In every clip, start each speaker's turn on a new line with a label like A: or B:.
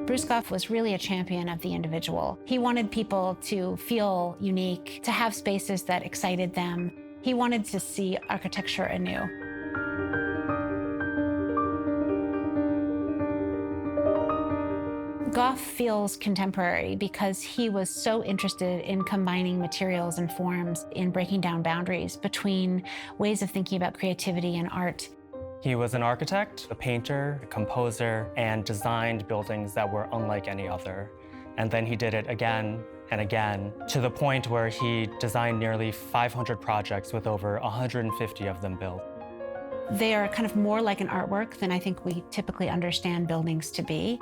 A: Bruce Goff was really a champion of the individual. He wanted people to feel unique, to have spaces that excited them. He wanted to see architecture anew. Goff feels contemporary because he was so interested in combining materials and forms, in breaking down boundaries between ways of thinking about creativity and art.
B: He was an architect, a painter, a composer, and designed buildings that were unlike any other. And then he did it again and again, to the point where he designed nearly 500 projects with over 150 of them built.
A: They are kind of more like an artwork than I think we typically understand buildings to be.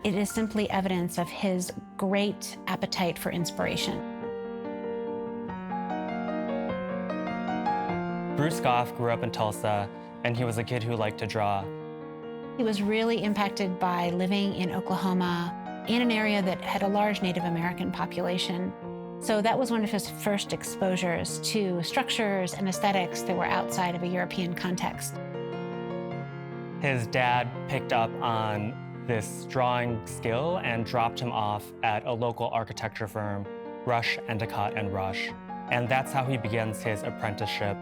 A: It is simply evidence of his great appetite for inspiration.
B: Bruce Goff grew up in Tulsa, and he was a kid who liked to draw.
A: He was really impacted by living in Oklahoma, in an area that had a large Native American population. So that was one of his first exposures to structures and aesthetics that were outside of a European context.
B: His dad picked up on this drawing skill and dropped him off at a local architecture firm, Rush, Endicott and Rush. And that's how he begins his apprenticeship.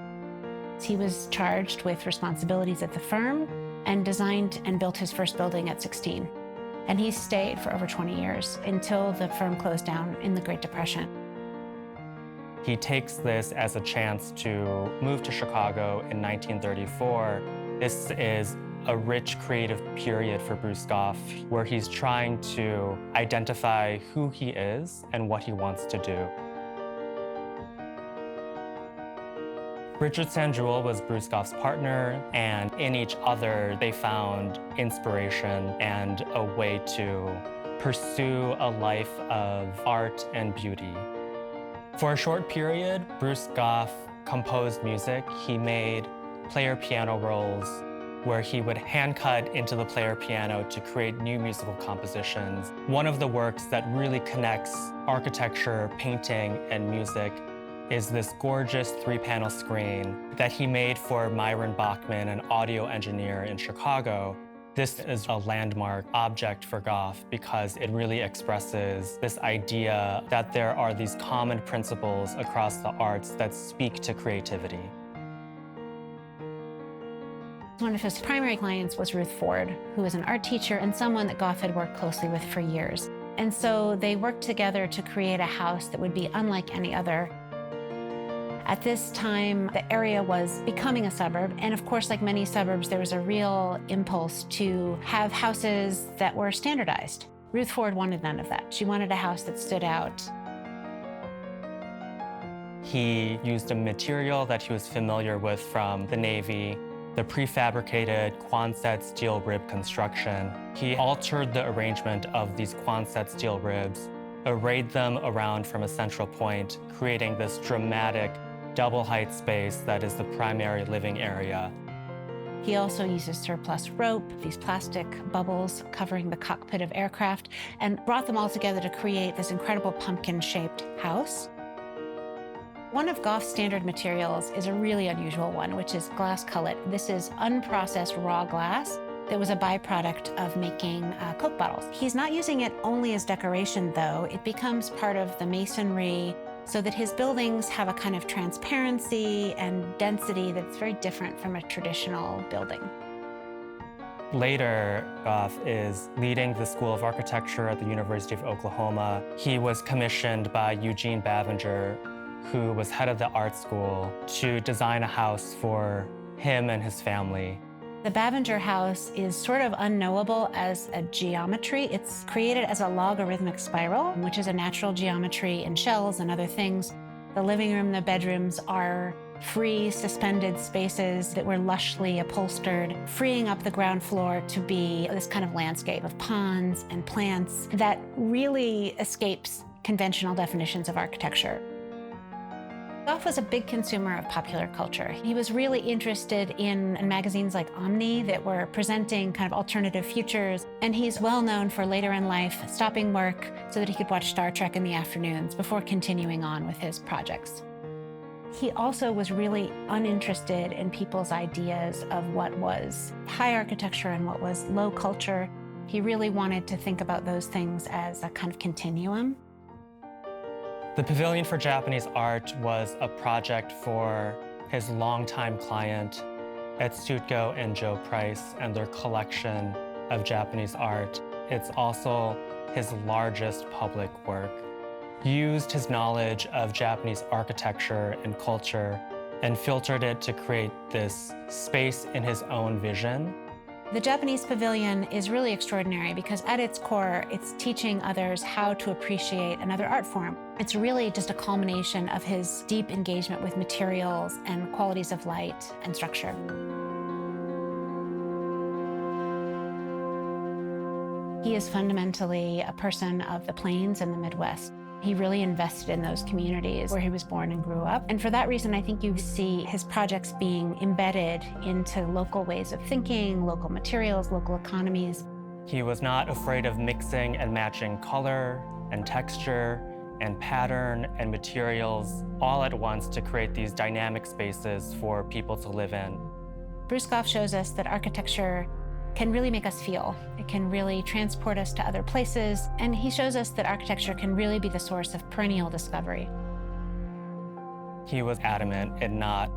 A: He was charged with responsibilities at the firm and designed and built his first building at 16. And he stayed for over 20 years until the firm closed down in the Great Depression.
B: He takes this as a chance to move to Chicago in 1934. This is a rich creative period for Bruce Goff, where he's trying to identify who he is and what he wants to do. Richard Sanjewel was Bruce Goff's partner, and in each other, they found inspiration and a way to pursue a life of art and beauty. For a short period, Bruce Goff composed music. He made player piano rolls where he would hand cut into the player piano to create new musical compositions. One of the works that really connects architecture, painting, and music is this gorgeous 3-panel screen that he made for Myron Bachman, an audio engineer in Chicago. This is a landmark object for Goff because it really expresses this idea that there are these common principles across the arts that speak to creativity.
A: One of his primary clients was Ruth Ford, who was an art teacher and someone that Goff had worked closely with for years. And so they worked together to create a house that would be unlike any other. At this time, the area was becoming a suburb, and of course, like many suburbs, there was a real impulse to have houses that were standardized. Ruth Ford wanted none of that. She wanted a house that stood out.
B: He used a material that he was familiar with from the Navy, the prefabricated Quonset steel rib construction. He altered the arrangement of these Quonset steel ribs, arrayed them around from a central point, creating this dramatic double height space that is the primary living area.
A: He also uses surplus rope, these plastic bubbles covering the cockpit of aircraft, and brought them all together to create this incredible pumpkin-shaped house. One of Goff's standard materials is a really unusual one, which is glass cullet. This is unprocessed raw glass that was a byproduct of making Coke bottles. He's not using it only as decoration, though. It becomes part of the masonry so that his buildings have a kind of transparency and density that's very different from a traditional building.
B: Later, Goff is leading the School of Architecture at the University of Oklahoma. He was commissioned by Eugene Bavinger, who was head of the art school, to design a house for him and his family.
A: The Bavinger house is sort of unknowable as a geometry. It's created as a logarithmic spiral, which is a natural geometry in shells and other things. The living room, the bedrooms are free, suspended spaces that were lushly upholstered, freeing up the ground floor to be this kind of landscape of ponds and plants that really escapes conventional definitions of architecture. Goff was a big consumer of popular culture. He was really interested in magazines like Omni that were presenting kind of alternative futures, and he's well known for later in life stopping work so that he could watch Star Trek in the afternoons before continuing on with his projects. He also was really uninterested in people's ideas of what was high architecture and what was low culture. He really wanted to think about those things as a kind of continuum.
B: The Pavilion for Japanese Art was a project for his longtime client, Etsuko and Joe Price, and their collection of Japanese art. It's also his largest public work. He used his knowledge of Japanese architecture and culture and filtered it to create this space in his own vision.
A: The Japanese Pavilion is really extraordinary because at its core, it's teaching others how to appreciate another art form. It's really just a culmination of his deep engagement with materials and qualities of light and structure. He is fundamentally a person of the plains and the Midwest. He really invested in those communities where he was born and grew up. And for that reason, I think you see his projects being embedded into local ways of thinking, local materials, local economies.
B: He was not afraid of mixing and matching color and texture and pattern and materials all at once to create these dynamic spaces for people to live in.
A: Bruce Goff shows us that architecture can really make us feel. It can really transport us to other places. And he shows us that architecture can really be the source of perennial discovery.
B: He was adamant in not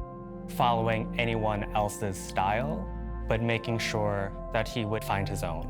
B: following anyone else's style, but making sure that he would find his own.